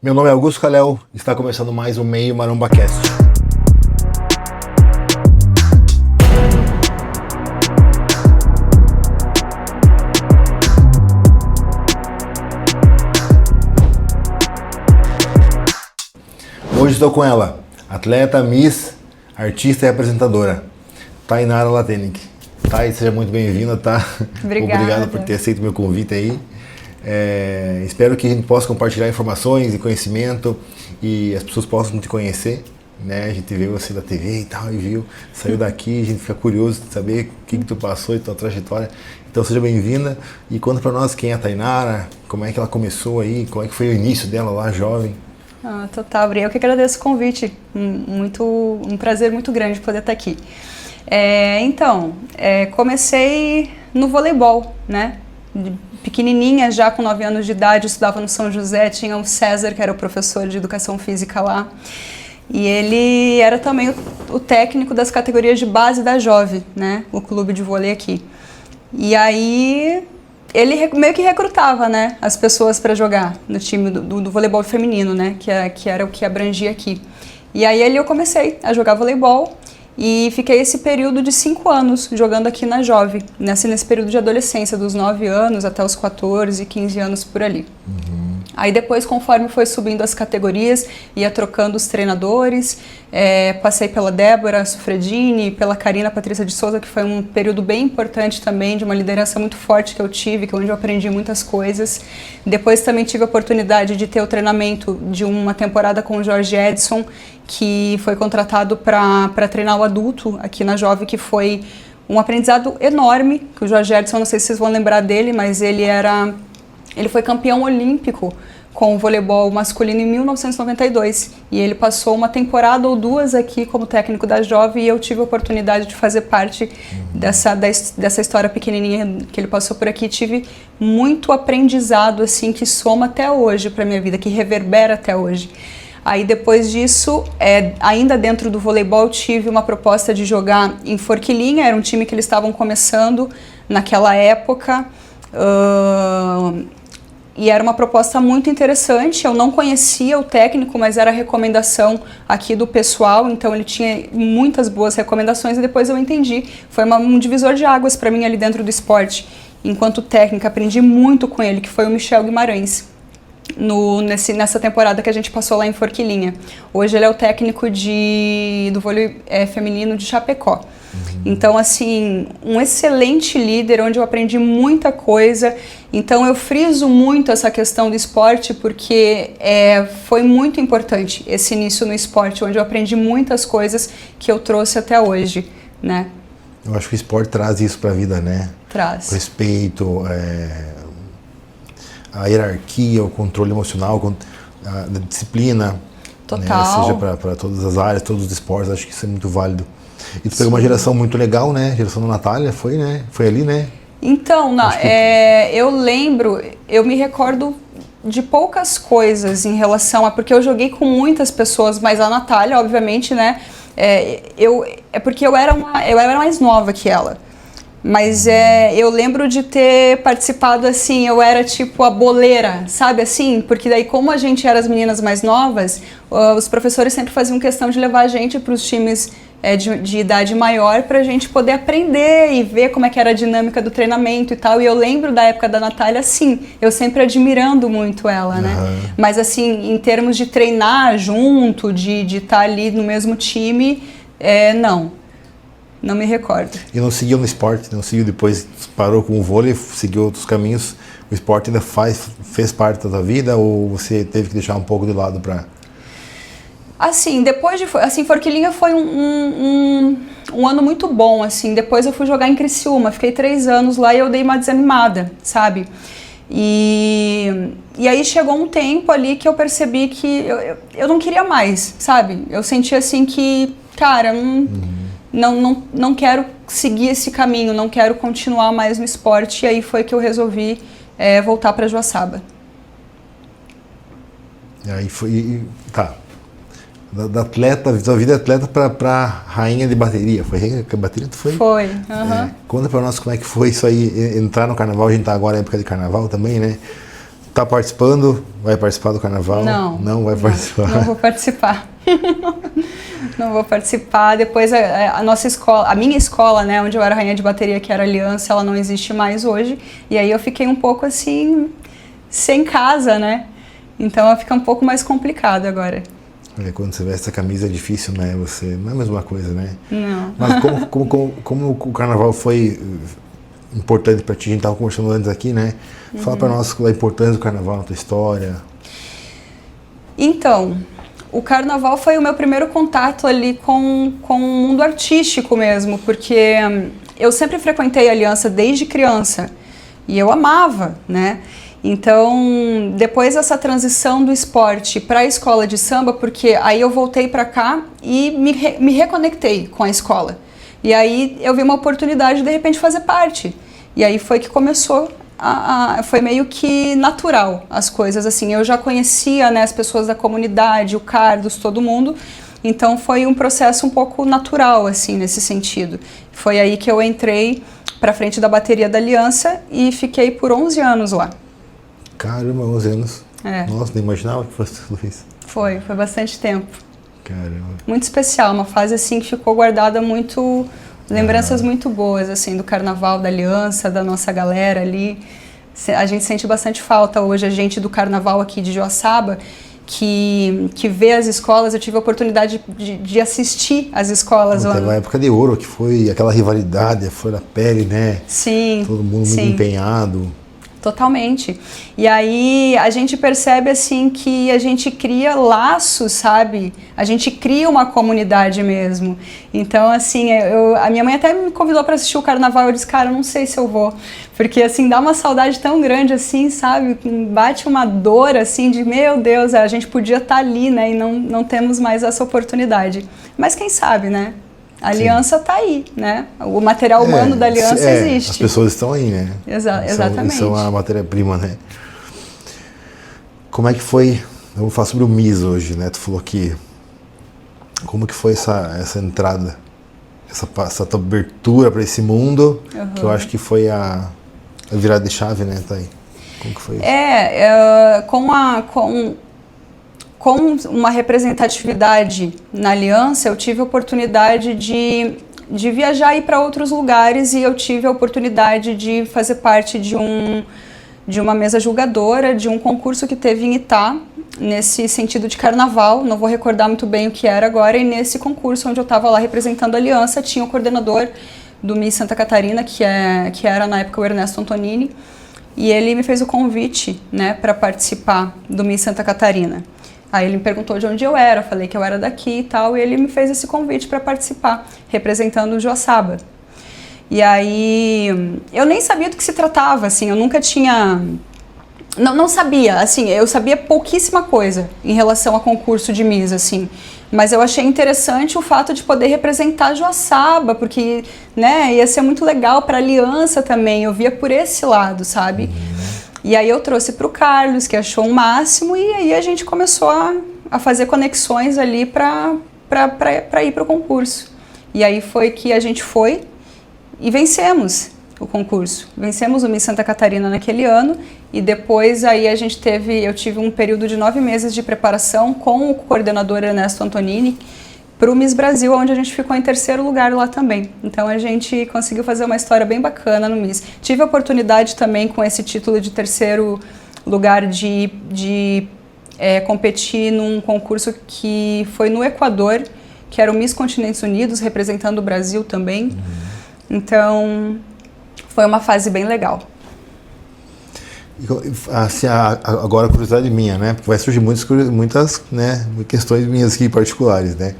Meu nome é Augusto Calel, está começando mais um Meio MarombaCast. Hoje estou com ela, atleta, miss, artista e apresentadora, Tainara Latenic. Thay, seja muito bem-vinda, tá? Obrigada. Obrigado por ter aceito meu convite aí. Espero que a gente possa compartilhar informações e conhecimento e as pessoas possam te conhecer, né? A gente vê você da TV e tal, saiu daqui, a gente fica curioso de saber o que tu passou e tua trajetória. Então seja bem-vinda e conta pra nós quem é a Tainara, como é que ela começou aí, como é que foi o início dela lá, jovem. Total, eu que agradeço o convite, um prazer muito grande poder estar aqui. Comecei no voleibol, né? Pequenininha, já com 9 anos de idade, eu estudava no São José, tinha o César, que era o professor de educação física lá, e ele era também o técnico das categorias de base da Jove, né, o clube de vôlei aqui. E aí ele meio que recrutava, né, as pessoas para jogar no time do voleibol feminino, né, que era o que abrangia aqui. E aí eu comecei a jogar voleibol. E fiquei esse período de 5 anos jogando aqui na Jove, nesse período de adolescência, dos 9 anos até os 14, 15 anos por ali. Aí depois, conforme foi subindo as categorias, ia trocando os treinadores, passei pela Débora Sufredini, pela Karina Patrícia de Souza, que foi um período bem importante também, de uma liderança muito forte que eu tive, onde eu aprendi muitas coisas. Depois também tive a oportunidade de ter o treinamento de uma temporada com o Jorge Edson, que foi contratado para treinar o adulto aqui na Jove, que foi um aprendizado enorme, que o Jorge Edson, não sei se vocês vão lembrar dele, mas ele foi campeão olímpico com o voleibol masculino em 1992, e ele passou uma temporada ou duas aqui como técnico da Jove, e eu tive a oportunidade de fazer parte dessa história pequenininha que ele passou por aqui. Tive muito aprendizado assim, que soma até hoje para minha vida, que reverbera até hoje. Aí depois disso, ainda dentro do voleibol, tive uma proposta de jogar em Forquilinha, era um time que eles estavam começando naquela época, e era uma proposta muito interessante. Eu não conhecia o técnico, mas era recomendação aqui do pessoal, então ele tinha muitas boas recomendações, e depois eu entendi. Foi um divisor de águas para mim ali dentro do esporte. Enquanto técnica, aprendi muito com ele, que foi o Michel Guimarães. Nessa temporada que a gente passou lá em Forquilinha. Hoje ele é o técnico do vôlei feminino de Chapecó. Então, assim, um excelente líder, onde eu aprendi muita coisa. Então, eu friso muito essa questão do esporte, porque foi muito importante esse início no esporte, onde eu aprendi muitas coisas que eu trouxe até hoje, né? Eu acho que o esporte traz isso pra vida, né? Traz. O respeito, a hierarquia, o controle emocional, a disciplina. Total. Né? Seja para todas as áreas, todos os esportes, acho que isso é muito válido. E tu pegou uma geração muito legal, né? A geração da Natália, foi, né? Foi ali, né? Então, eu me recordo de poucas coisas em relação porque eu joguei com muitas pessoas, mas a Natália, obviamente, né? Porque eu era mais nova que ela. Mas eu lembro de ter participado assim, eu era tipo a boleira, sabe assim? Porque daí, como a gente era as meninas mais novas, os professores sempre faziam questão de levar a gente para os times de idade maior, para a gente poder aprender e ver como é que era a dinâmica do treinamento e tal. E eu lembro da época da Natália, assim, eu sempre admirando muito ela, né? Mas assim, em termos de treinar junto, de estar ali no mesmo time, não me recordo. E não seguiu no esporte, não seguiu depois, parou com o vôlei, seguiu outros caminhos. O esporte ainda fez parte da tua vida, ou você teve que deixar um pouco de lado para... Assim, Forquilinha foi um ano muito bom, assim. Depois eu fui jogar em Criciúma, fiquei 3 anos lá e eu dei uma desanimada, sabe? E aí chegou um tempo ali que eu percebi que eu não queria mais, sabe? Eu senti assim que, cara, não quero seguir esse caminho, não quero continuar mais no esporte, e aí foi que eu resolvi voltar para Joaçaba. E aí foi, tá, da atleta, da vida atleta para rainha de bateria, foi rainha de bateria, tu foi? Foi, Conta para nós como é que foi isso aí, entrar no carnaval, a gente tá agora na época de carnaval também, né? Tá participando? Vai participar do carnaval? Não. Não vai participar? Não vou participar. Não vou participar. Depois a nossa escola, a minha escola, né, onde eu era rainha de bateria, que era Aliança, ela não existe mais hoje. E aí eu fiquei um pouco assim, sem casa, né? Então fica um pouco mais complicado agora. Quando você veste essa camisa é difícil, né? Você não é a mesma coisa, né? Não. Mas como o carnaval foi importante para ti, a gente estava conversando antes aqui, né? Fala para nós a importância do carnaval na tua história. Então, o carnaval foi o meu primeiro contato ali com o mundo artístico mesmo, porque eu sempre frequentei a Aliança desde criança e eu amava, né? Então, depois dessa transição do esporte para a escola de samba, porque aí eu voltei para cá e me reconectei com a escola. E aí eu vi uma oportunidade de repente fazer parte. E aí foi que começou, foi meio que natural as coisas, assim. Eu já conhecia, né, as pessoas da comunidade, o Carlos, todo mundo. Então foi um processo um pouco natural, assim, nesse sentido. Foi aí que eu entrei para frente da bateria da Aliança e fiquei por 11 anos lá. Caramba, 11 anos. É. Nossa, não imaginava que fosse tudo isso. Foi bastante tempo. Caramba. Muito especial, uma fase assim que ficou guardada muito, lembranças muito boas, assim, do carnaval, da Aliança, da nossa galera ali. A gente sente bastante falta hoje, a gente do carnaval aqui de Joaçaba, que vê as escolas. Eu tive a oportunidade de assistir as escolas lá. Teve uma época de ouro, que foi aquela rivalidade, foi na pele, né? Sim. Todo mundo muito empenhado. Totalmente. E aí a gente percebe assim que a gente cria laços, sabe? A gente cria uma comunidade mesmo. Então assim, a minha mãe até me convidou para assistir o carnaval. Eu disse, cara, eu não sei se eu vou, porque assim dá uma saudade tão grande assim, sabe? Bate uma dor assim de meu Deus, a gente podia estar ali, né? E não temos mais essa oportunidade. Mas quem sabe, né? A Aliança está aí, né? O material humano da Aliança existe. As pessoas estão aí, né? Exatamente. São a matéria-prima, né? Como é que foi? Eu vou falar sobre o MIS hoje, né? Tu falou que... Como que foi essa entrada? Essa tua abertura para esse mundo, que eu acho que foi a virada de chave, né? Tá aí. Como que foi isso? Com uma representatividade na Aliança, eu tive a oportunidade de viajar e ir para outros lugares, e eu tive a oportunidade de fazer parte de uma mesa julgadora, de um concurso que teve em Itá, nesse sentido de carnaval. Não vou recordar muito bem o que era agora, e nesse concurso onde eu estava lá representando a Aliança, tinha o coordenador do Miss Santa Catarina, que era na época o Ernesto Antonini, e ele me fez o convite, né, para participar do Miss Santa Catarina. Aí ele me perguntou de onde eu era, eu falei que eu era daqui e tal, e ele me fez esse convite para participar, representando o Joaçaba. E aí, eu nem sabia do que se tratava, assim, eu nunca tinha... Não sabia, assim, eu sabia pouquíssima coisa em relação a concurso de Miss, assim, mas eu achei interessante o fato de poder representar Joaçaba, porque, né, ia ser muito legal para a Aliança também, eu via por esse lado, sabe? E aí eu trouxe para o Carlos, que achou um máximo, e aí a gente começou a fazer conexões ali para ir para o concurso. E aí foi que a gente foi e vencemos o concurso. Vencemos o Miss Santa Catarina naquele ano, e depois aí eu tive um período de 9 meses de preparação com o coordenador Ernesto Antonini para o Miss Brasil, onde a gente ficou em 3º lugar lá também. Então a gente conseguiu fazer uma história bem bacana no Miss. Tive a oportunidade também, com esse título de 3º lugar, de competir num concurso que foi no Equador, que era o Miss Continentes Unidos, representando o Brasil também. Então foi uma fase bem legal. Assim, agora a curiosidade minha, né? Porque vai surgir muitas, né, questões minhas aqui particulares, né?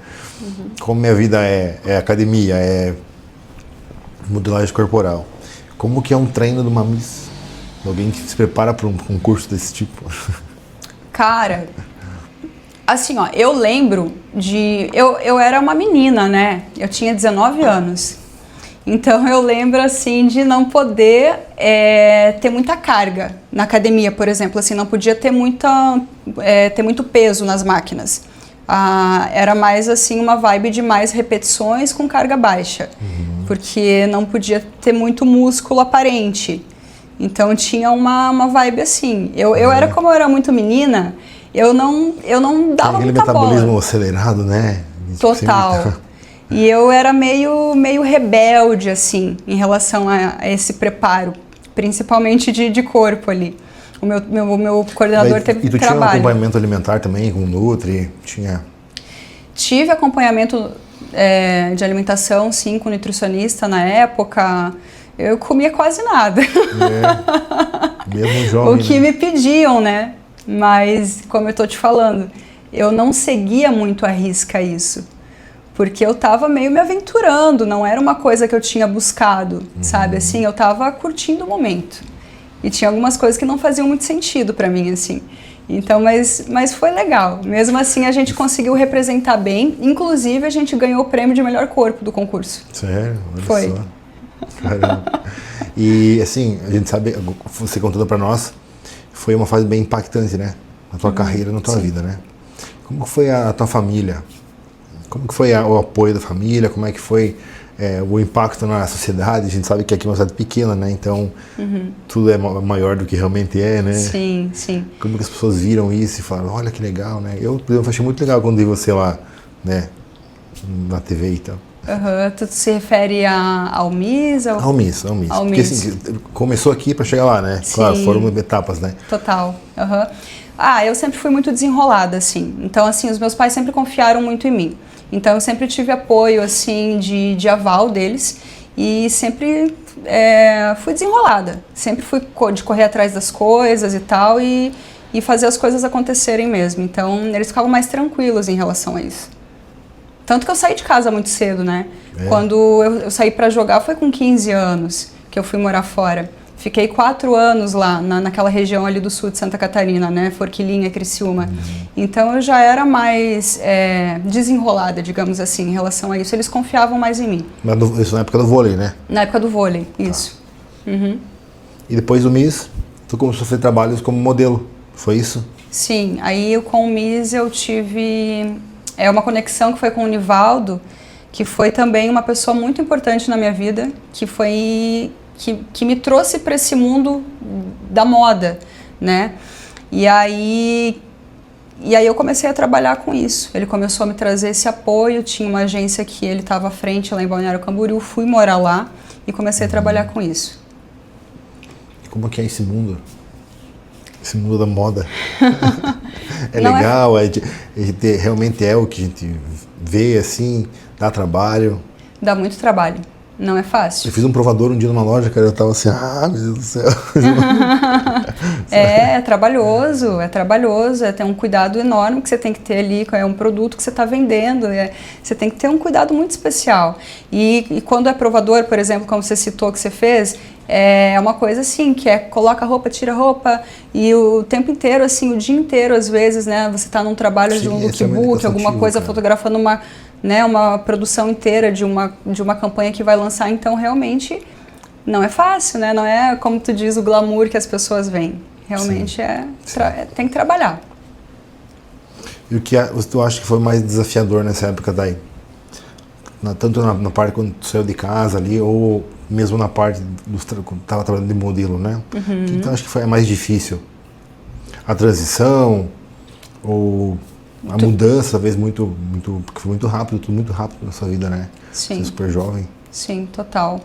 Como minha vida é academia, é modelagem corporal. Como que é um treino de uma Miss? Alguém que se prepara para um concurso desse tipo? Cara, assim, ó, eu lembro de... Eu era uma menina, né? Eu tinha 19 anos. Então eu lembro assim de não poder ter muita carga na academia, por exemplo, assim, não podia ter muito peso nas máquinas. Era mais assim uma vibe de mais repetições com carga baixa, porque não podia ter muito músculo aparente. Então tinha uma vibe assim. Eu era, como eu era muito menina, eu não dava aquele muita metabolismo bola. acelerado, né? Total. E eu era meio rebelde, assim, em relação a esse preparo, principalmente de corpo ali. O meu coordenador teve E tu trabalho. tinha um acompanhamento alimentar também, com Nutri? Tinha... Tive acompanhamento de alimentação, sim, com nutricionista na época. Eu comia quase nada. Mesmo jovem, O que né? me pediam, né? Mas, como eu tô te falando, eu não seguia muito à risca isso. Porque eu tava meio me aventurando, não era uma coisa que eu tinha buscado, sabe? Assim, eu tava curtindo o momento. E tinha algumas coisas que não faziam muito sentido pra mim, assim. Então, mas foi legal. Mesmo assim, a gente conseguiu representar bem. Inclusive, a gente ganhou o prêmio de melhor corpo do concurso. Sério? Olha Foi. só. Caramba. E assim, a gente sabe, você contando pra nós, foi uma fase bem impactante, né? Na tua carreira, na tua vida, né? Como que foi a tua família? Como que foi o apoio da família? Como é que foi o impacto na sociedade? A gente sabe que aqui é uma cidade pequena, né? Então, tudo é maior do que realmente é, né? Sim, sim. Como que as pessoas viram isso e falaram, olha que legal, né? Eu, por exemplo, achei muito legal quando vi você lá, né? Na TV e tal. Tu se refere ao MIS? Ao Miss. Ao Porque Miss. assim, começou aqui para chegar lá, né? Sim. Claro, foram etapas, né? Total. Eu sempre fui muito desenrolada, assim. Então, assim, os meus pais sempre confiaram muito em mim. Então, eu sempre tive apoio, assim, de aval deles. E sempre fui desenrolada. Sempre fui de correr atrás das coisas e tal. E fazer as coisas acontecerem mesmo. Então, eles ficavam mais tranquilos em relação a isso. Tanto que eu saí de casa muito cedo, né? Quando eu saí para jogar foi com 15 anos que eu fui morar fora. Fiquei 4 anos lá, naquela região ali do sul de Santa Catarina, né? Forquilinha, Criciúma. Então eu já era mais desenrolada, digamos assim, em relação a isso. Eles confiavam mais em mim. Mas isso na época do vôlei, né? Na época do vôlei, isso. E depois do Miss, tu começou a fazer trabalhos como modelo, foi isso? Sim, aí com o MIS eu tive uma conexão que foi com o Nivaldo, que foi também uma pessoa muito importante na minha vida, que me trouxe para esse mundo da moda, né? E aí eu comecei a trabalhar com isso. Ele começou a me trazer esse apoio, tinha uma agência que ele estava à frente lá em Balneário Camboriú, fui morar lá e comecei a trabalhar com isso. Como que é esse mundo? Esse mundo da moda? É Não legal? Realmente é o que a gente vê, assim, dá trabalho? Dá muito trabalho, não é fácil. Eu fiz um provador um dia numa loja, cara, eu tava assim, meu Deus do céu. É trabalhoso, tem um cuidado enorme que você tem que ter ali, é um produto que você está vendendo, você tem que ter um cuidado muito especial. E quando é provador, por exemplo, como você citou que você fez, é uma coisa assim, que coloca a roupa, tira a roupa, e o tempo inteiro, assim, o dia inteiro, às vezes, né, você está num trabalho de um lookbook, alguma coisa, cara, fotografando uma produção inteira de uma campanha que vai lançar, então realmente não é fácil, né? Não é, como tu diz, o glamour que as pessoas veem. Realmente tem que trabalhar. E o que tu acha que foi mais desafiador nessa época daí? Tanto na parte quando tu saiu de casa ali, ou mesmo na parte quando estava trabalhando de modelo, né? O que tu acha que foi mais difícil? A transição? Ou a mudança, talvez, porque foi muito rápido, tudo muito rápido na sua vida, né? Sim. Você é super jovem. Sim, total.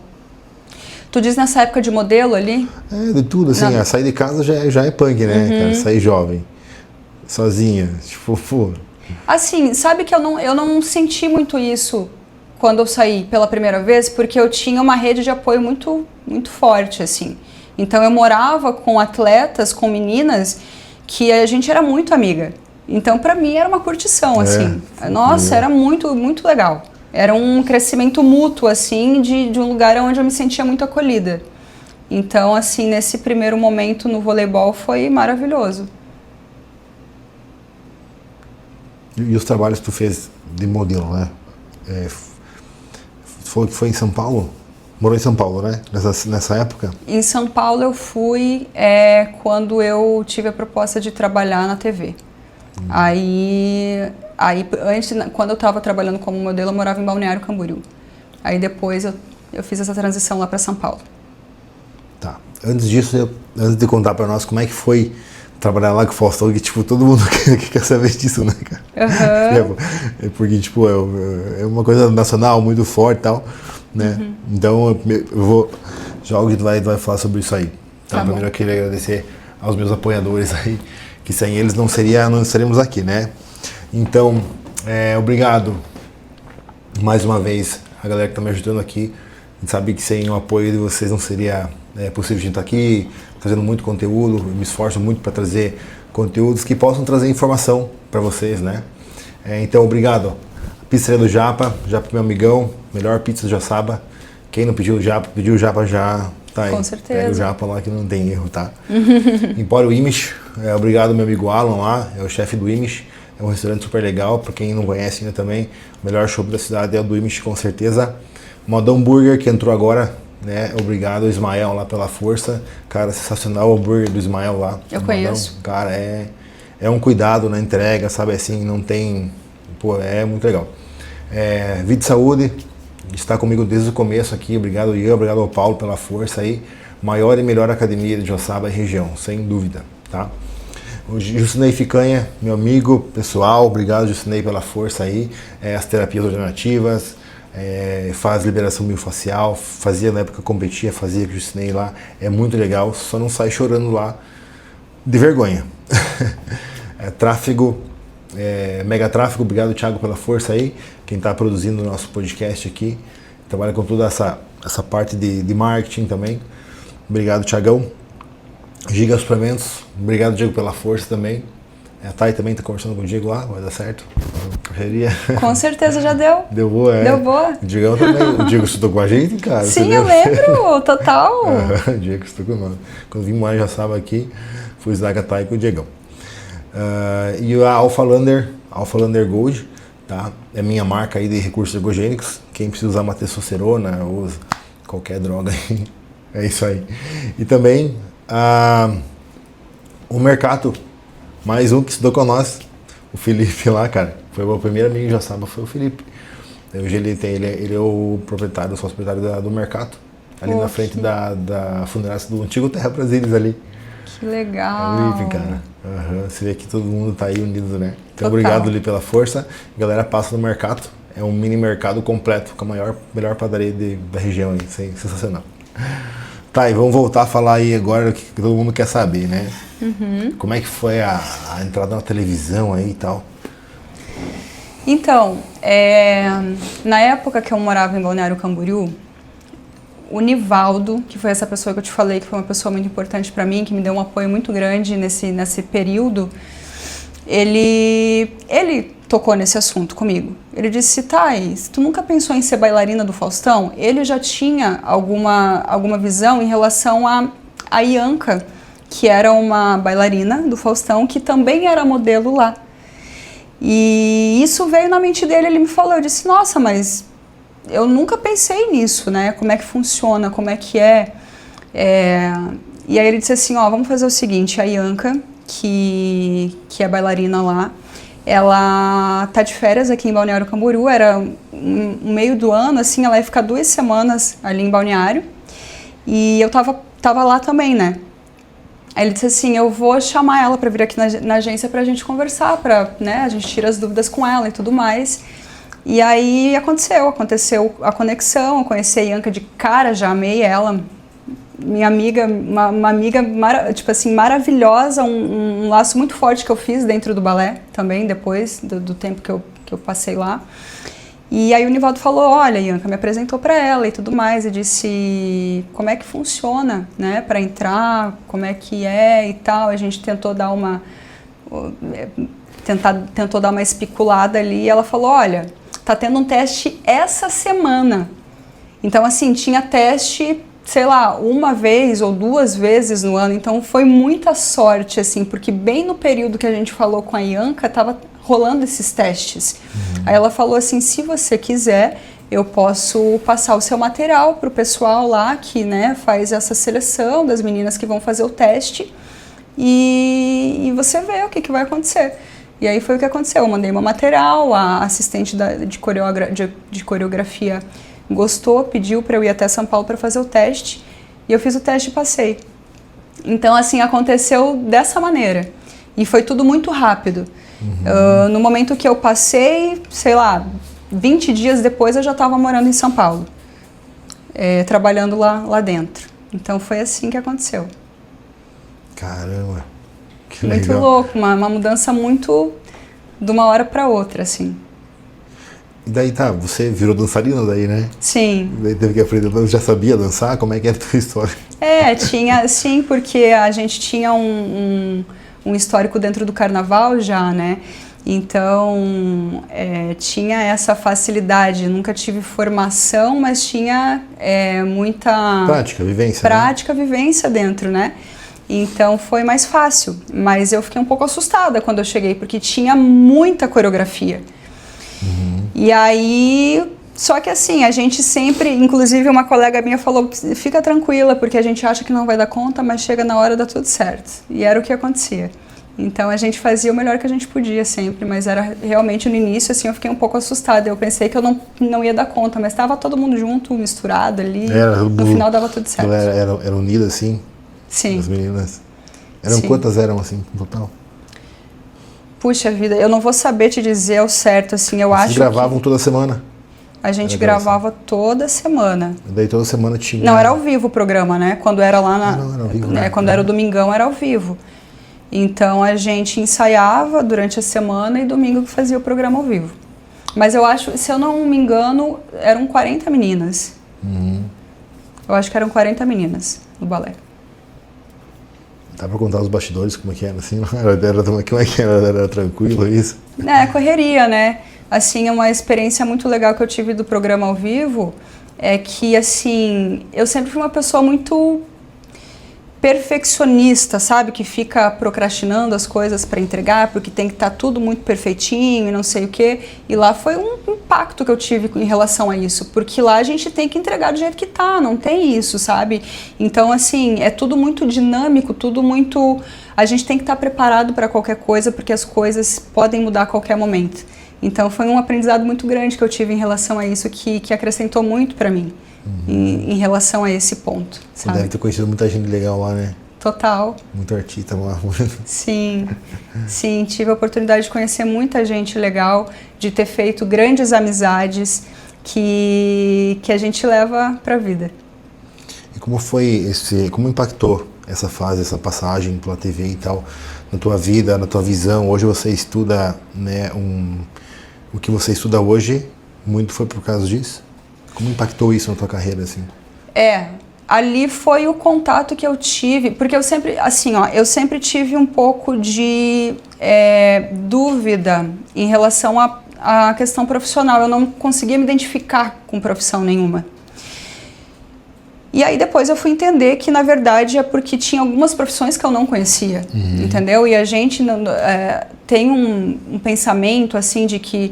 Tu diz nessa época de modelo ali? De tudo, assim, sair de casa já é punk, né, cara? Sair jovem, sozinha, tipo, pô. Assim, sabe que eu não senti muito isso quando eu saí pela primeira vez, porque eu tinha uma rede de apoio muito, muito forte, assim. Então eu morava com atletas, com meninas, que a gente era muito amiga. Então pra mim era uma curtição, assim. Nossa, era muito, muito legal. Era um crescimento mútuo, assim, de um lugar onde eu me sentia muito acolhida. Então, assim, nesse primeiro momento no voleibol foi maravilhoso. E os trabalhos que tu fez de modelo, né? Foi em São Paulo? Morou em São Paulo, né? Nessa época? Em São Paulo eu fui quando eu tive a proposta de trabalhar na TV. Aí antes, quando eu estava trabalhando como modelo, eu morava em Balneário Camboriú. Aí depois eu fiz essa transição lá para São Paulo. Tá. antes disso, antes de contar pra nós como é que foi trabalhar lá com o Faustão, que tipo, todo mundo quer saber disso, né, cara? Uhum. Porque, tipo, é uma coisa nacional muito forte e tal, né? Então, eu vou... Já a gente vai falar sobre isso aí. Tá? Primeiro eu queria agradecer aos meus apoiadores aí, que sem eles não estaríamos aqui, né? Então, obrigado mais uma vez a galera que está me ajudando aqui. A gente sabe que sem o apoio de vocês não seria possível a gente estar aqui, trazendo muito conteúdo. Eu me esforço muito para trazer conteúdos que possam trazer informação para vocês, né? Então, obrigado. Pizzaria do Japa, meu amigão, melhor pizza de Joaçaba. Quem não pediu o Japa já tá aí. Com certeza. Pega o Japa lá que não tem erro, tá? Empório Imish, obrigado meu amigo Alan lá, é o chefe do Imish. É um restaurante super legal, para quem não conhece ainda também. O melhor show da cidade é o do Imish, com certeza. Modão Burger, que entrou agora, né? Obrigado, Ismael, lá pela força. Cara, sensacional o hambúrguer do Ismael lá. Eu conheço. Cara, é um cuidado na entrega, sabe assim, não tem... Pô, é muito legal. Vida e Saúde, está comigo desde o começo aqui. Obrigado, Ian, obrigado ao Paulo pela força aí. Maior e melhor academia de Joaçaba e região, sem dúvida, tá? O Jucinei Ficanha, meu amigo pessoal, obrigado Jucinei pela força aí, as terapias alternativas, faz liberação miofascial, fazia na época que eu competia, fazia com o Jucinei lá, é muito legal, só não sai chorando lá de vergonha. Tráfego, Mega Tráfego, obrigado Thiago pela força aí, quem está produzindo o nosso podcast aqui, trabalha com toda essa parte de marketing também, obrigado Thiagão. Giga Suplementos, obrigado Diego pela força também. A Thay também está conversando com o Diego lá, vai dar certo. Correria. Com certeza já deu. Deu boa, Deu boa. O Diego também. O Diego estudou com a gente, cara. Sim, eu lembro, total. O Diego estudou com nós. Quando vim mais já sabe aqui, fui estudar com a Thay e com o Diegão. E a Alpha Lander Gold, tá? É minha marca aí de recursos ergogênicos. Quem precisa usar uma testosterona ou qualquer droga aí, é isso aí. E também o Mercato, mais um que estudou com nós, o Felipe lá, cara, foi o meu primeiro amigo em Joaçaba, foi o Felipe. Hoje ele é o proprietário, o sócio proprietário do Mercato, ali na frente da funerária do antigo Terra Brasilis ali. Que legal. É o Felipe, cara. Você vê que todo mundo tá aí unido, né? Então obrigado ali pela força. A galera passa no Mercato, é um mini mercado completo, com a melhor padaria da região aí, sensacional. Tá, e vamos voltar a falar aí agora o que todo mundo quer saber, né? Como é que foi a entrada na televisão aí e tal? Então, na época que eu morava em Balneário Camboriú, o Nivaldo, que foi essa pessoa que eu te falei, que foi uma pessoa muito importante para mim, que me deu um apoio muito grande nesse período, ele tocou nesse assunto comigo. Ele disse, Thais, tu nunca pensou em ser bailarina do Faustão? Ele já tinha alguma visão em relação a Ianca, que era uma bailarina do Faustão, que também era modelo lá. E isso veio na mente dele, ele me falou, eu disse, nossa, mas eu nunca pensei nisso, né? Como é que funciona, como é que é. E aí ele disse assim, vamos fazer o seguinte, a Ianca, que é bailarina lá, ela tá de férias aqui em Balneário Camboriú, era um meio do ano, assim, ela ia ficar 2 semanas ali em Balneário, e eu tava lá também, né? Aí ele disse assim, eu vou chamar ela para vir aqui na agência pra gente conversar, né, a gente tira as dúvidas com ela e tudo mais. E aí aconteceu a conexão, eu conheci a Ianca de cara, já amei ela, minha amiga, uma amiga tipo assim, maravilhosa, um laço muito forte que eu fiz dentro do balé também, depois do tempo que eu passei lá. E aí o Nivaldo falou, olha, Ianca, me apresentou para ela e tudo mais, e disse como é que funciona, né, para entrar, como é que é e tal. A gente tentou dar uma especulada ali, e ela falou, olha, tá tendo um teste essa semana. Então, assim, tinha teste, sei lá, 1 vez ou 2 vezes no ano. Então, foi muita sorte, assim, porque bem no período que a gente falou com a Ianca, tava rolando esses testes. Aí ela falou assim, se você quiser, eu posso passar o seu material pro pessoal lá que, né, faz essa seleção das meninas que vão fazer o teste e você vê o que vai acontecer. E aí foi o que aconteceu, eu mandei meu material, a assistente de coreografia gostou, pediu para eu ir até São Paulo para fazer o teste, e eu fiz o teste e passei. Então, assim, aconteceu dessa maneira. E foi tudo muito rápido. No momento que eu passei, sei lá, 20 dias depois eu já estava morando em São Paulo. Trabalhando lá dentro. Então foi assim que aconteceu. Caramba, que muito legal. Louco, uma mudança muito de uma hora para outra, assim. E daí você virou dançarina daí, né? Sim. Daí teve que aprender, já sabia dançar? Como é que é a tua história? Tinha, sim, porque a gente tinha um histórico dentro do carnaval já, né? Então, tinha essa facilidade. Nunca tive formação, mas tinha muita... Prática, vivência dentro, né? Então, foi mais fácil. Mas eu fiquei um pouco assustada quando eu cheguei, porque tinha muita coreografia. E aí... Só que assim, a gente sempre... Inclusive, uma colega minha falou, fica tranquila, porque a gente acha que não vai dar conta, mas chega na hora, dá tudo certo. E era o que acontecia. Então a gente fazia o melhor que a gente podia sempre, mas era realmente no início, assim, eu fiquei um pouco assustada. Eu pensei que eu não ia dar conta, mas estava todo mundo junto, misturado ali. No final dava tudo certo. Era unido assim? Sim. As meninas? Sim. Quantas eram assim, no total? Puxa vida, eu não vou saber te dizer ao certo, assim, eu acho que... Vocês gravavam toda semana? A gente gravava toda semana. E daí toda semana tinha... Não, era ao vivo o programa, né? Quando era lá na... Não, era ao vivo, né? Quando era o domingão, era ao vivo. Então a gente ensaiava durante a semana e domingo que fazia o programa ao vivo. Mas eu acho, se eu não me engano, eram 40 meninas. Eu acho que eram 40 meninas no balé. Dá pra contar os bastidores, como é que era assim? Como é que era tranquilo isso? Correria, né? Assim, uma experiência muito legal que eu tive do programa ao vivo é que, assim, eu sempre fui uma pessoa muito perfeccionista, sabe? Que fica procrastinando as coisas para entregar, porque tem que estar tudo muito perfeitinho e não sei o quê. E lá foi um impacto que eu tive em relação a isso, porque lá a gente tem que entregar do jeito que tá, não tem isso, sabe? Então, assim, é tudo muito dinâmico, tudo muito... A gente tem que estar preparado para qualquer coisa, porque as coisas podem mudar a qualquer momento. Então, foi um aprendizado muito grande que eu tive em relação a isso, que acrescentou muito para mim. Em relação a esse ponto, sabe? Você deve ter conhecido muita gente legal lá, né? Total. Muito artista lá. Sim, tive a oportunidade de conhecer muita gente legal, de ter feito grandes amizades que a gente leva pra vida. E como foi como impactou essa fase, essa passagem pela TV e tal, na tua vida, na tua visão? Hoje você estuda, né, o que você estuda hoje, muito foi por causa disso? Como impactou isso na tua carreira, assim? Ali foi o contato que eu tive, porque eu sempre, assim, eu sempre tive um pouco de dúvida em relação à questão profissional. Eu não conseguia me identificar com profissão nenhuma. E aí depois eu fui entender que, na verdade, é porque tinha algumas profissões que eu não conhecia, entendeu? E a gente tem um pensamento, assim, de que...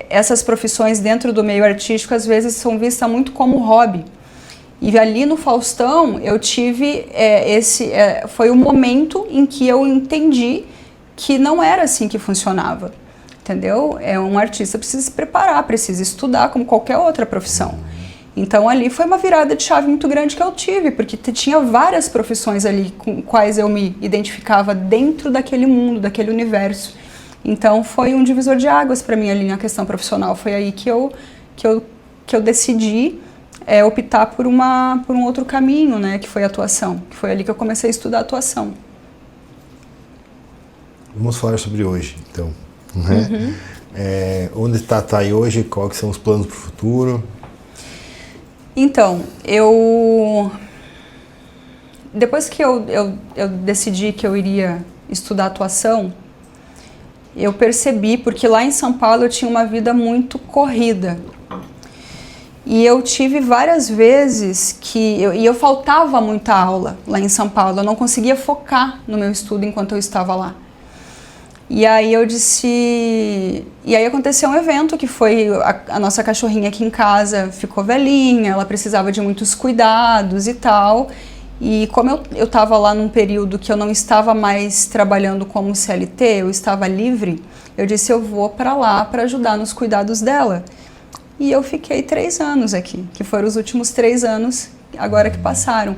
essas profissões dentro do meio artístico às vezes são vistas muito como hobby. E ali no Faustão eu tive foi o momento em que eu entendi que não era assim que funcionava, entendeu? Um artista precisa se preparar, precisa estudar como qualquer outra profissão. Então ali foi uma virada de chave muito grande que eu tive, porque tinha várias profissões ali com quais eu me identificava dentro daquele mundo, daquele universo. Então foi um divisor de águas para mim ali na questão profissional. Foi aí que eu decidi optar por um outro caminho, né, que foi a atuação. Que foi ali que eu comecei a estudar atuação. Vamos falar sobre hoje, então. Né? Onde está a Thay hoje? Quais são os planos para o futuro? Então, depois que eu decidi que eu iria estudar atuação, eu percebi, porque lá em São Paulo eu tinha uma vida muito corrida. E eu tive várias vezes que eu faltava muita aula lá em São Paulo. Eu não conseguia focar no meu estudo enquanto eu estava lá. E aí eu disse... E aí aconteceu um evento que foi a nossa cachorrinha aqui em casa ficou velhinha, ela precisava de muitos cuidados e tal. E como eu estava lá num período que eu não estava mais trabalhando como CLT, eu estava livre, eu disse, eu vou para lá para ajudar nos cuidados dela. E eu fiquei 3 anos aqui, que foram os últimos 3 anos agora que passaram.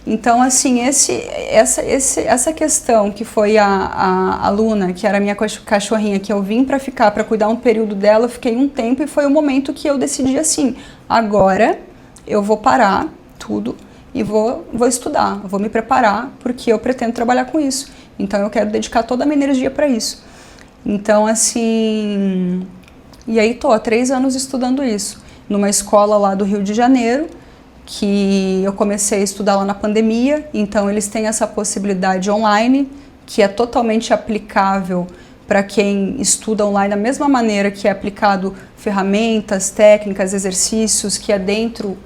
Então, assim, essa questão que foi a Luna, que era a minha cachorrinha, que eu vim para ficar, para cuidar um período dela, eu fiquei um tempo e foi o momento que eu decidi assim, agora eu vou parar tudo e vou estudar, vou me preparar, porque eu pretendo trabalhar com isso. Então, eu quero dedicar toda a minha energia para isso. Então, assim... E aí, tô há 3 anos estudando isso, numa escola lá do Rio de Janeiro, que eu comecei a estudar lá na pandemia, então eles têm essa possibilidade online, que é totalmente aplicável para quem estuda online da mesma maneira que é aplicado ferramentas, técnicas, exercícios, que é dentro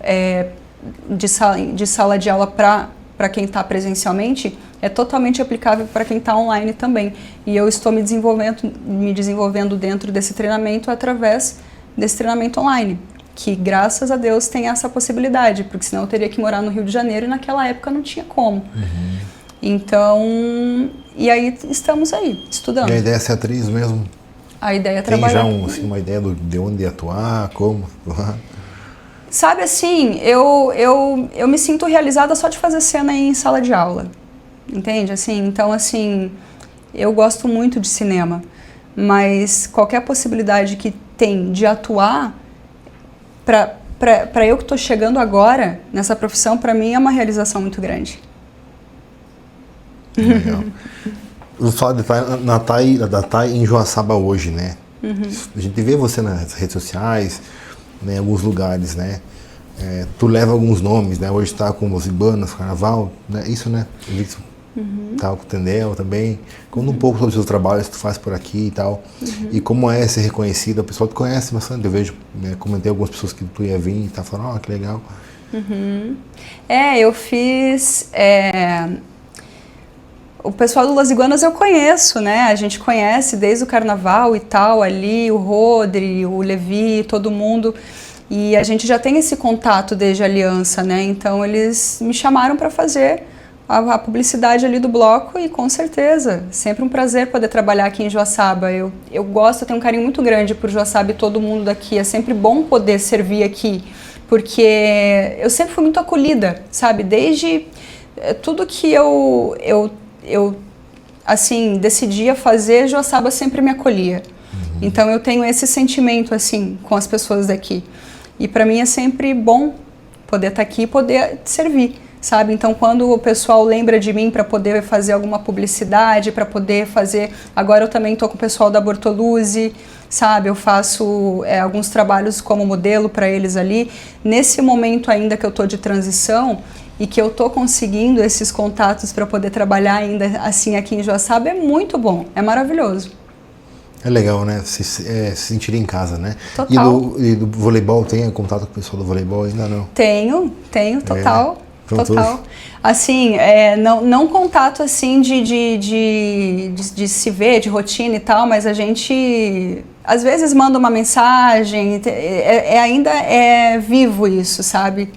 de sala de aula para quem está presencialmente, é totalmente aplicável para quem está online também. E eu estou me desenvolvendo dentro desse treinamento através desse treinamento online, que graças a Deus tem essa possibilidade, porque senão eu teria que morar no Rio de Janeiro e naquela época não tinha como. Uhum. Então, e aí estamos aí, estudando. E a ideia é ser atriz mesmo? A ideia é trabalhar. Tem já uma ideia de onde atuar, como? Sabe assim, eu me sinto realizada só de fazer cena em sala de aula, entende? Assim, então assim, eu gosto muito de cinema, mas qualquer possibilidade que tem de atuar, para eu que estou chegando agora nessa profissão, para mim é uma realização muito grande. Legal. Vamos falar da Thay em Joaçaba hoje, né? Uhum. A gente vê você nas redes sociais, né, em alguns lugares, né? Tu leva alguns nomes, né? Hoje está com os Ibanas, Carnaval, né? Isso, né? Eu vi que tá com o Tendel também. Conta um pouco sobre os seus trabalhos que tu faz por aqui e tal. E como é ser reconhecida. O pessoal te conhece bastante. Eu vejo, né, comentei algumas pessoas que tu ia vir e tá falando, que legal. Eu fiz... O pessoal do Los Iguanas eu conheço, né? A gente conhece desde o Carnaval e tal, ali, o Rodri, o Levi, todo mundo. E a gente já tem esse contato desde a aliança, né? Então eles me chamaram para fazer a publicidade ali do bloco e com certeza, sempre um prazer poder trabalhar aqui em Joaçaba. Eu gosto, eu tenho um carinho muito grande por Joaçaba e todo mundo daqui. É sempre bom poder servir aqui, porque eu sempre fui muito acolhida, sabe? Desde tudo que eu assim, decidia fazer, Joaçaba sempre me acolhia. Então eu tenho esse sentimento assim com as pessoas daqui. E para mim é sempre bom poder estar aqui e poder servir, sabe? Então quando o pessoal lembra de mim para poder fazer alguma publicidade, para poder fazer... Agora eu também estou com o pessoal da Bortoluzzi, sabe? Eu faço alguns trabalhos como modelo para eles ali. Nesse momento ainda que eu estou de transição e que eu estou conseguindo esses contatos para poder trabalhar ainda assim aqui em Joaçaba, é muito bom, é maravilhoso. É legal, né? Se sentir em casa, né? Total. E do voleibol, tem contato com o pessoal do voleibol ainda não? Tenho, total. Total. Todos. Assim, não contato assim de se ver, de rotina e tal, mas a gente às vezes manda uma mensagem, ainda é vivo isso, sabe?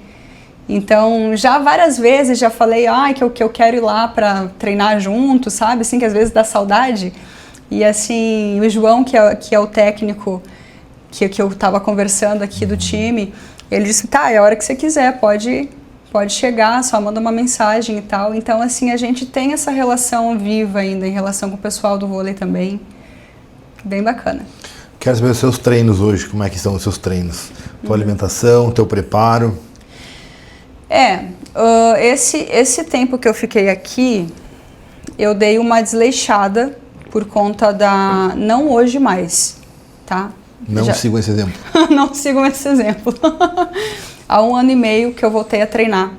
Então, já várias vezes já falei que eu quero ir lá para treinar junto, sabe? Assim, que às vezes dá saudade. E assim, o João, que é o técnico que eu estava conversando aqui do time, ele disse, é a hora que você quiser, pode chegar, só manda uma mensagem e tal. Então, assim, a gente tem essa relação viva ainda em relação com o pessoal do vôlei também. Bem bacana. Quero saber os seus treinos hoje, como é que são os seus treinos? Tua alimentação, teu preparo? Esse tempo que eu fiquei aqui, eu dei uma desleixada por conta da... Não hoje mais, tá? Não sigam esse exemplo. Não sigam esse exemplo. Há 1 ano e meio que eu voltei a treinar.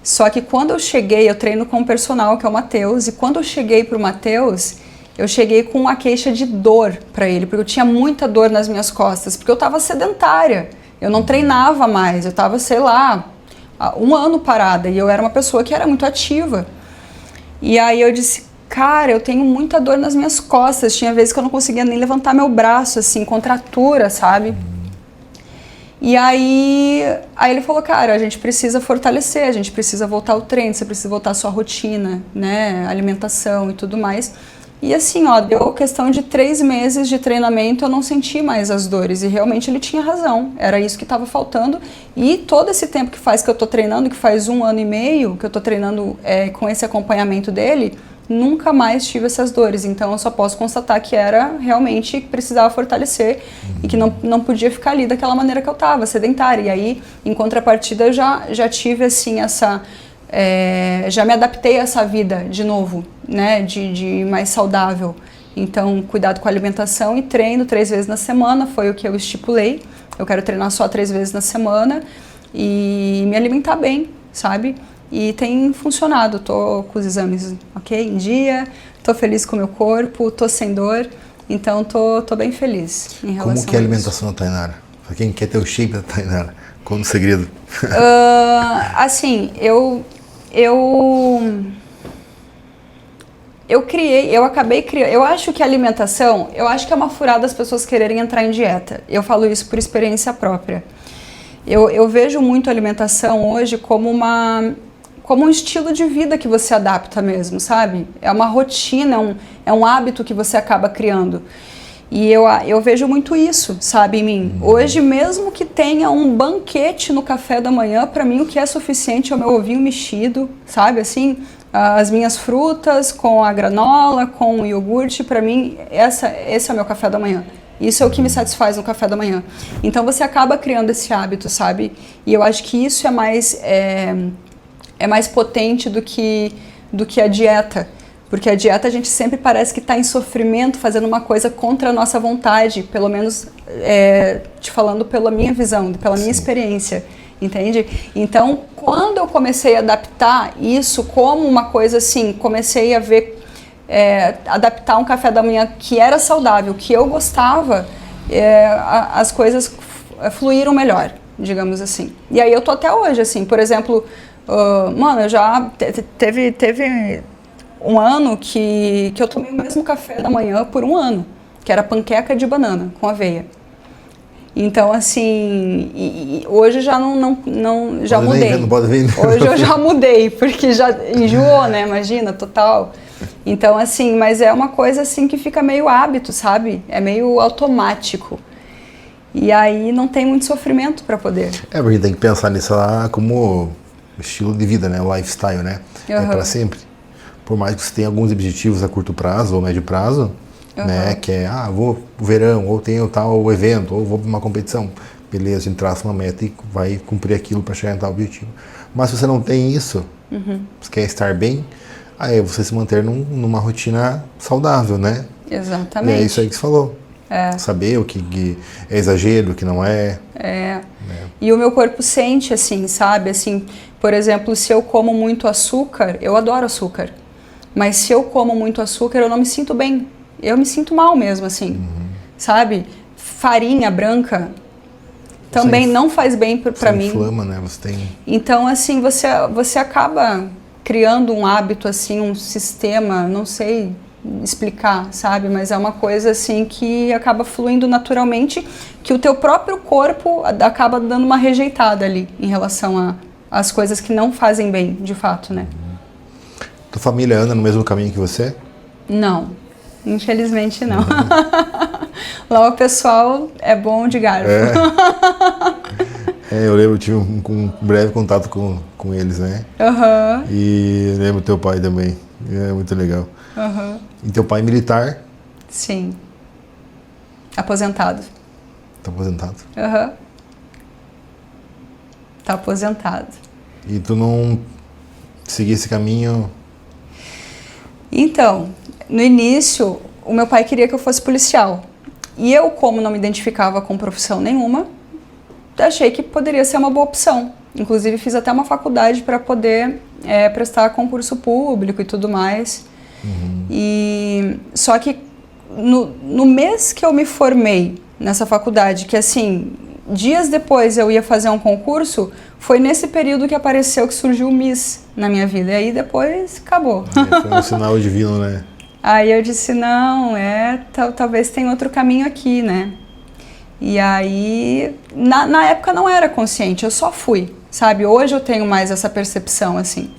Só que quando eu cheguei, eu treino com um personal, que é o Matheus, e quando eu cheguei pro Matheus, eu cheguei com uma queixa de dor para ele, porque eu tinha muita dor nas minhas costas, porque eu estava sedentária, eu não treinava mais, eu estava, sei lá, há 1 ano parada, e eu era uma pessoa que era muito ativa. E aí eu disse, cara, eu tenho muita dor nas minhas costas, tinha vezes que eu não conseguia nem levantar meu braço, assim, contratura, sabe? E aí ele falou, cara, a gente precisa fortalecer, a gente precisa voltar ao treino, você precisa voltar à sua rotina, né, alimentação e tudo mais. E assim, ó, deu questão de 3 meses de treinamento, eu não senti mais as dores. E realmente ele tinha razão, era isso que estava faltando. E todo esse tempo que faz que eu tô treinando, que faz 1 ano e meio, que eu tô treinando com esse acompanhamento dele, nunca mais tive essas dores. Então eu só posso constatar que era realmente que precisava fortalecer e que não podia ficar ali daquela maneira que eu tava, sedentária. E aí, em contrapartida, eu já tive assim essa... já me adaptei a essa vida de novo, né, de mais saudável. Então, cuidado com a alimentação e treino 3 vezes na semana, foi o que eu estipulei. Eu quero treinar só 3 vezes na semana e me alimentar bem, sabe? E tem funcionado, tô com os exames, ok, em dia, tô feliz com o meu corpo, tô sem dor, então tô bem feliz em relação a isso. Como que é a alimentação da Tainara? Pra quem quer ter o shape da Tainara, qual o segredo? Assim, eu acabei criando, eu acho que a alimentação, eu acho que é uma furada as pessoas quererem entrar em dieta. Eu falo isso por experiência própria. Eu vejo muito a alimentação hoje como um estilo de vida que você adapta mesmo, sabe? É uma rotina, é um hábito que você acaba criando. E eu vejo muito isso, sabe, em mim. Hoje, mesmo que tenha um banquete no café da manhã, para mim o que é suficiente é o meu ovinho mexido, sabe, assim, as minhas frutas com a granola, com o iogurte, para mim esse é o meu café da manhã. Isso é o que me satisfaz no café da manhã. Então você acaba criando esse hábito, sabe? E eu acho que isso é mais potente do que a dieta. Porque a dieta a gente sempre parece que está em sofrimento, fazendo uma coisa contra a nossa vontade, pelo menos te falando pela minha visão, pela minha experiência, entende? Então, quando eu comecei a adaptar isso como uma coisa assim, comecei a ver, adaptar um café da manhã que era saudável, que eu gostava, as coisas fluíram melhor, digamos assim. E aí eu tô até hoje, assim, por exemplo, mano, eu já teve um ano que eu tomei o mesmo café da manhã por 1 ano, que era panqueca de banana com aveia. Então, assim, hoje já já mudei. Hoje eu já mudei, porque já enjoou, né? Imagina, total. Então, assim, mas é uma coisa assim que fica meio hábito, sabe? É meio automático. E aí não tem muito sofrimento para poder. Porque tem que pensar nisso lá como estilo de vida, né? O lifestyle, né? É para sempre. Por mais que você tenha alguns objetivos a curto prazo ou médio prazo, né, que é, vou pro verão, ou tenho tal evento, ou vou para uma competição. Beleza, a gente traça uma meta e vai cumprir aquilo para chegar em tal objetivo. Mas se você não tem isso, você quer estar bem, aí é você se manter numa rotina saudável, né? Exatamente. E é isso aí que você falou. Saber o que é exagero, o que não é. Né? E o meu corpo sente assim, sabe? Assim, por exemplo, se eu como muito açúcar, eu adoro açúcar. Mas se eu como muito açúcar, eu não me sinto bem. Eu me sinto mal mesmo, assim, sabe? Farinha branca também não faz bem para mim. Inflama, né? Você tem... Então, assim, você acaba criando um hábito, assim, um sistema, não sei explicar, sabe? Mas é uma coisa, assim, que acaba fluindo naturalmente, que o teu próprio corpo acaba dando uma rejeitada ali em relação às coisas que não fazem bem, de fato, né? Tua família anda no mesmo caminho que você? Não, infelizmente não. Lá o pessoal é bom de garfo. Eu lembro, eu tive um breve contato com eles, né? E lembro teu pai também, é muito legal. E teu pai é militar? Sim. Aposentado. Tá aposentado? Tá aposentado. E tu não seguir esse caminho? Então, no início, o meu pai queria que eu fosse policial. E eu, como não me identificava com profissão nenhuma, achei que poderia ser uma boa opção. Inclusive, fiz até uma faculdade para poder prestar concurso público e tudo mais. E só que no mês que eu me formei nessa faculdade, que assim, dias depois eu ia fazer um concurso, foi nesse período que apareceu, que surgiu o Miss na minha vida. E aí depois acabou. Foi um sinal divino, né? Aí eu disse, não, talvez tenha outro caminho aqui, né? E aí, na época não era consciente, eu só fui, sabe? Hoje eu tenho mais essa percepção, assim.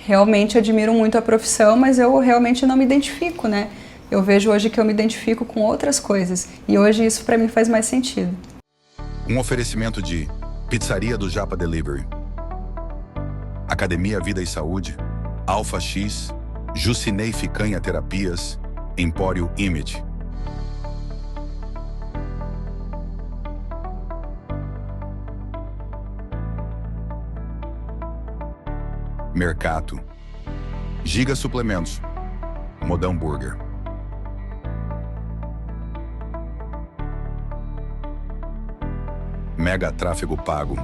realmente admiro muito a profissão, mas eu realmente não me identifico, né? Eu vejo hoje que eu me identifico com outras coisas. E hoje isso para mim faz mais sentido. Um oferecimento de Pizzaria do Japa Delivery, Academia Vida e Saúde, Alpha X, Jucinei Ficanha Terapias, Empório Image. Mercato, Giga Suplementos, Modão Burger. Mega Tráfego Pago.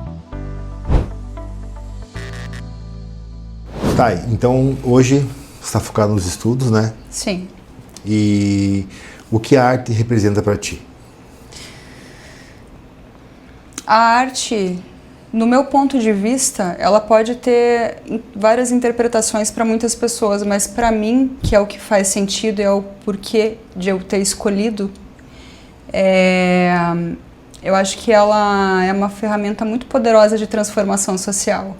Tá, então hoje você está focado nos estudos, né? Sim. E o que a arte representa para ti? A arte, no meu ponto de vista, ela pode ter várias interpretações para muitas pessoas, mas para mim, que é o que faz sentido, é o porquê de eu ter escolhido, eu acho que ela é uma ferramenta muito poderosa de transformação social.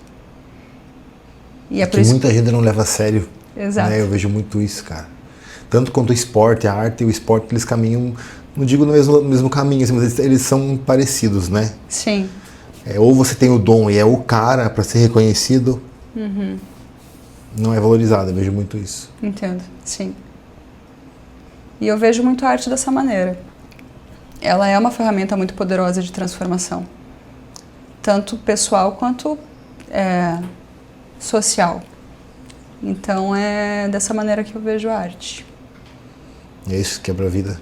E é por que isso muita gente não leva a sério. Exato. Né? Eu vejo muito isso, cara. Tanto quanto o esporte, a arte e o esporte, eles caminham, não digo no mesmo caminho, assim, mas eles são parecidos, né? Sim. Ou você tem o dom e é o cara para ser reconhecido, não é valorizado. Eu vejo muito isso. Entendo, sim. E eu vejo muito a arte dessa maneira. Ela é uma ferramenta muito poderosa de transformação, tanto pessoal quanto social. Então é dessa maneira que eu vejo a arte. É isso que é pra vida?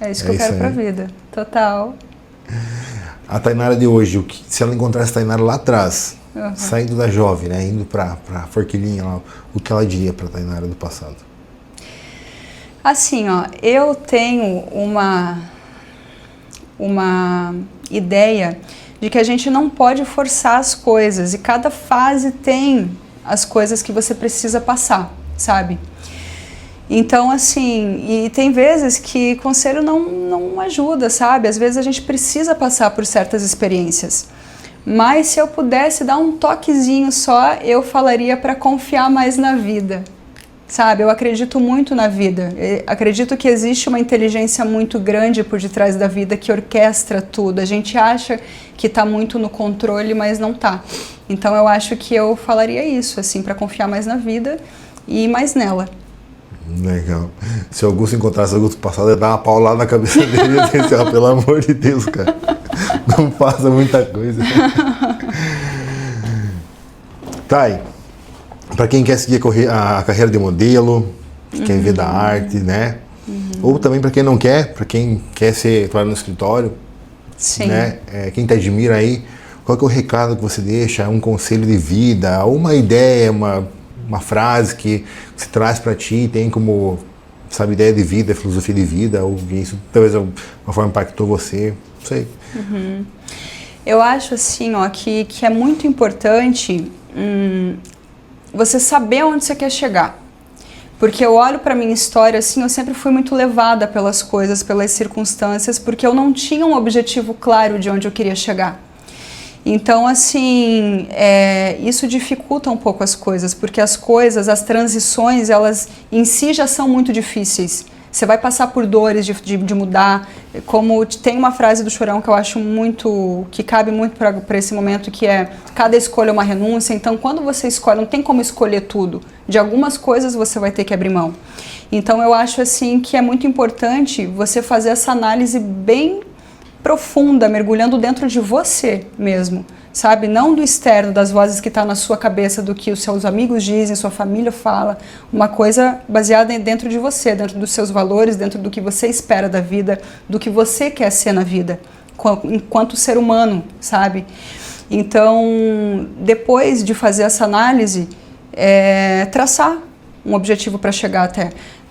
É isso que eu quero pra vida, total. A Tainara de hoje, se ela encontrasse a Tainara lá atrás, saindo da jovem, né, indo pra Forquilinha lá, o que ela diria pra Tainara do passado? Assim, ó, eu tenho uma ideia de que a gente não pode forçar as coisas e cada fase tem as coisas que você precisa passar, sabe? Então, assim, e tem vezes que conselho não ajuda, sabe? Às vezes a gente precisa passar por certas experiências. Mas se eu pudesse dar um toquezinho só, eu falaria para confiar mais na vida, sabe? Eu acredito muito na vida. Eu acredito que existe uma inteligência muito grande por detrás da vida que orquestra tudo. A gente acha que está muito no controle, mas não está. Então eu acho que eu falaria isso, assim, para confiar mais na vida e ir mais nela. Legal. Se o Augusto encontrasse o Augusto passado, ia dar uma paulada na cabeça dele e ia dizer, assim, pelo amor de Deus, cara, não faça muita coisa. Tá, para quem quer seguir a carreira de modelo, quer viver da arte, né? Ou também para quem não quer, para quem quer trabalhar no escritório, Sim. Né? Quem te admira aí, qual que é o recado que você deixa, um conselho de vida, uma ideia, uma frase que você traz para ti, tem como, sabe, ideia de vida, filosofia de vida, ou isso talvez de uma forma impactou você, não sei. Eu acho assim, ó, que é muito importante você saber onde você quer chegar. Porque eu olho para minha história, assim, eu sempre fui muito levada pelas coisas, pelas circunstâncias, porque eu não tinha um objetivo claro de onde eu queria chegar. Então, assim, isso dificulta um pouco as coisas, porque as transições, elas em si já são muito difíceis. Você vai passar por dores de mudar, como tem uma frase do Chorão que eu acho que cabe muito para esse momento, que é, cada escolha é uma renúncia. Então, quando você escolhe, não tem como escolher tudo. De algumas coisas você vai ter que abrir mão. Então, eu acho, assim, que é muito importante você fazer essa análise bem profunda, mergulhando dentro de você mesmo, sabe? Não do externo, das vozes que estão na sua cabeça, do que os seus amigos dizem, sua família fala. Uma coisa baseada dentro de você, dentro dos seus valores, dentro do que você espera da vida, do que você quer ser na vida, enquanto ser humano, sabe? Então, depois de fazer essa análise, traçar um objetivo para chegar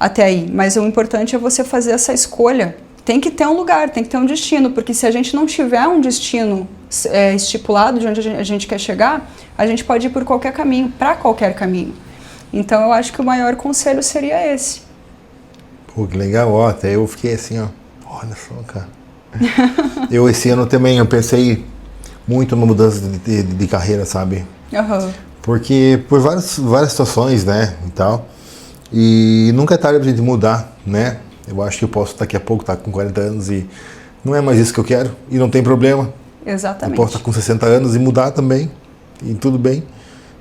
até aí. Mas o importante é você fazer essa escolha. Tem que ter um lugar, tem que ter um destino, porque se a gente não tiver um destino estipulado de onde a gente quer chegar, a gente pode ir por qualquer caminho, para qualquer caminho. Então eu acho que o maior conselho seria esse. Pô, que legal, ó, até eu fiquei assim, ó, olha só, cara. Esse ano também eu pensei muito numa mudança de carreira, sabe? Porque por várias situações, né, e tal. E nunca é tarde pra gente mudar, né? Eu acho que eu posso daqui a pouco estar com 40 anos e não é mais isso que eu quero e não tem problema. Exatamente. Eu posso estar com 60 anos e mudar também e tudo bem,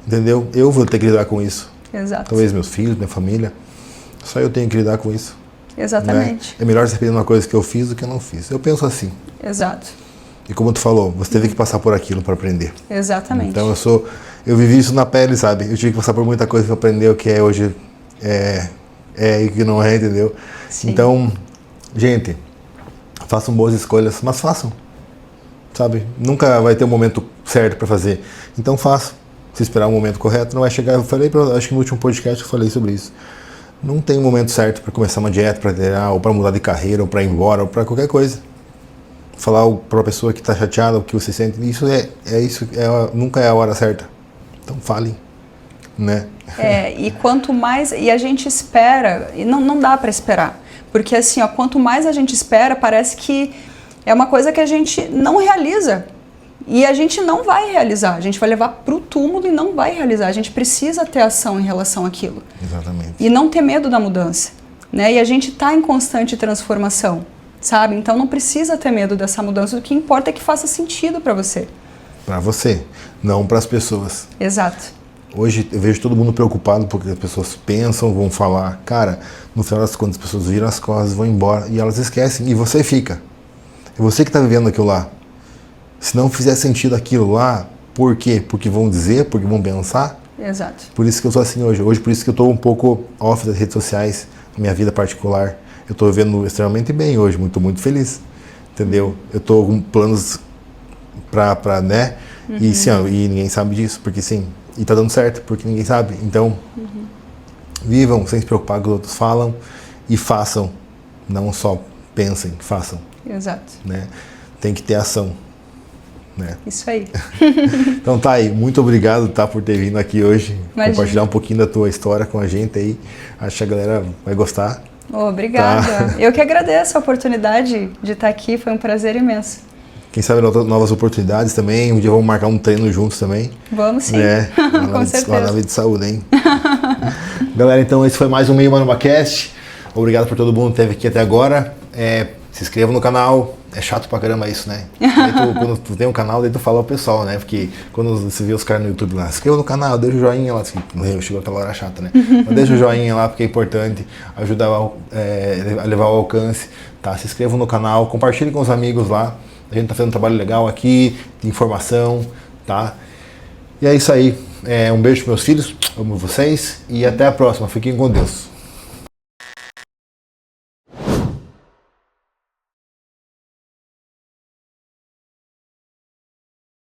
entendeu? Eu vou ter que lidar com isso. Exato. Talvez meus filhos, minha família, só eu tenho que lidar com isso. Exatamente. Né? É melhor se arrepender de uma coisa que eu fiz do que eu não fiz. Eu penso assim. Exato. E como tu falou, você teve que passar por aquilo para aprender. Exatamente. Então eu vivi isso na pele, sabe? Eu tive que passar por muita coisa para aprender o que é hoje e o que não é, entendeu? Sim. Então, gente, façam boas escolhas, mas façam, sabe? Nunca vai ter um momento certo para fazer. Então façam. Se esperar um momento correto, não vai chegar. Eu falei, acho que no último podcast eu falei sobre isso. Não tem um momento certo para começar uma dieta, para treinar, ou para mudar de carreira, ou para ir embora, ou para qualquer coisa. Falar para a pessoa que está chateada, o que você sente, nunca é a hora certa. Então falem, né? E quanto mais, e a gente espera, e não dá para esperar, porque assim, ó, quanto mais a gente espera, parece que é uma coisa que a gente não realiza, e a gente não vai realizar, a gente vai levar pro túmulo e não vai realizar, a gente precisa ter ação em relação àquilo. Exatamente. E não ter medo da mudança, né? E a gente está em constante transformação, sabe? Então não precisa ter medo dessa mudança, o que importa é que faça sentido para você. Para você, não para as pessoas. Exato. Hoje eu vejo todo mundo preocupado porque as pessoas pensam, vão falar. Cara, no final das contas as pessoas viram as costas, vão embora e elas esquecem. E você fica. É você que está vivendo aquilo lá. Se não fizer sentido aquilo lá, por quê? Porque vão dizer, porque vão pensar. Exato. Por isso que eu sou assim hoje. Hoje por isso que eu estou um pouco off das redes sociais, na minha vida particular. Eu estou vivendo extremamente bem hoje, muito, muito feliz. Entendeu? Eu estou com planos para né? Uhum. E ninguém sabe disso, porque sim. E tá dando certo, porque ninguém sabe. Então, vivam sem se preocupar com o que os outros falam e façam. Não só pensem, façam. Exato. Né? Tem que ter ação. Né? Isso aí. Então tá aí, muito obrigado por ter vindo aqui hoje. Imagina. Compartilhar um pouquinho da tua história com a gente aí. Acho que a galera vai gostar. Obrigada. Tá. Eu que agradeço a oportunidade de estar aqui, foi um prazer imenso. Quem sabe novas oportunidades também. Um dia vamos marcar um treino juntos também. Vamos sim. Né? Com certeza. Lá na Vida de Saúde, hein? Galera, então esse foi mais um Meio MaromaCast. Obrigado por todo mundo que esteve aqui até agora. Se inscreva no canal. É chato pra caramba isso, né? Quando tu tem um canal, daí tu fala ao pessoal, né? Porque quando você vê os caras no YouTube lá, se inscreva no canal, deixa o joinha lá. Chegou aquela hora chata, né? Mas deixa o joinha lá porque é importante. Ajuda a levar ao alcance. Tá? Se inscreva no canal, compartilhe com os amigos lá. A gente tá fazendo um trabalho legal aqui, de informação, tá? E é isso aí. Um beijo pros meus filhos, amo vocês e até a próxima. Fiquem com Deus.